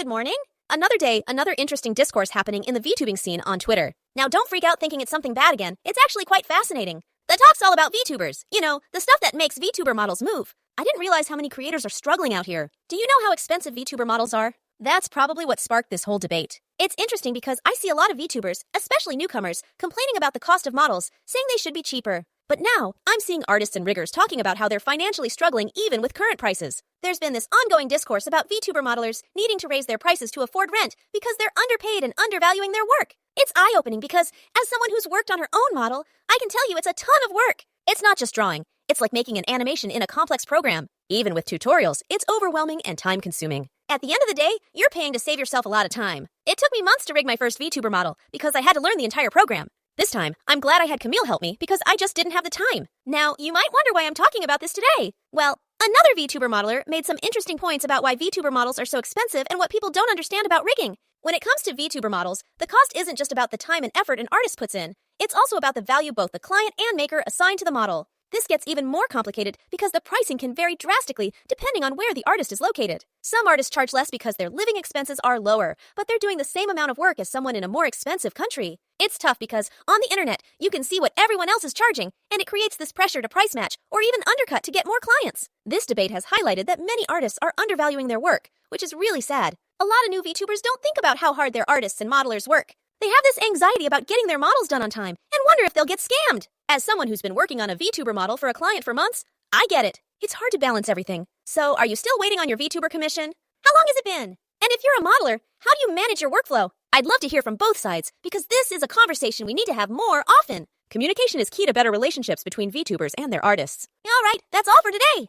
good morning. Another day, another interesting discourse happening in the VTubing scene on Twitter. Now don't freak out thinking it's something bad again. It's actually quite fascinating. The talk's all about VTubers. You know, the stuff that makes VTuber models move. I didn't realize how many creators are struggling out here. Do you know how expensive VTuber models are? That's probably what sparked this whole debate. It's interesting because I see a lot of VTubers, especially newcomers, complaining about the cost of models, saying they should be cheaper. But now, I'm seeing artists and riggers talking about how they're financially struggling even with current prices. There's been this ongoing discourse about VTuber modelers needing to raise their prices to afford rent because they're underpaid and undervaluing their work. It's eye-opening because, as someone who's worked on her own model, I can tell you it's a ton of work. It's not just drawing. It's like making an animation in a complex program. Even with tutorials, it's overwhelming and time-consuming. At the end of the day, you're paying to save yourself a lot of time. It took me months to rig my first VTuber model because I had to learn the entire program. This time, I'm glad I had Camille help me because I just didn't have the time. Now, you might wonder why I'm talking about this today. Well, another VTuber modeler made some interesting points about why VTuber models are so expensive and what people don't understand about rigging. When it comes to VTuber models, the cost isn't just about the time and effort an artist puts in. It's also about the value both the client and maker assign to the model. This gets even more complicated because the pricing can vary drastically depending on where the artist is located. Some artists charge less because their living expenses are lower, but they're doing the same amount of work as someone in a more expensive country. It's tough because on the internet, you can see what everyone else is charging, and it creates this pressure to price match or even undercut to get more clients. This debate has highlighted that many artists are undervaluing their work, which is really sad. A lot of new VTubers don't think about how hard their artists and modelers work. They have this anxiety about getting their models done on time and wonder if they'll get scammed. As someone who's been working on a VTuber model for a client for months, I get it. It's hard to balance everything. So, are you still waiting on your VTuber commission? How long has it been? And if you're a modeler, how do you manage your workflow? I'd love to hear from both sides because this is a conversation we need to have more often. Communication is key to better relationships between VTubers and their artists. All right, that's all for today.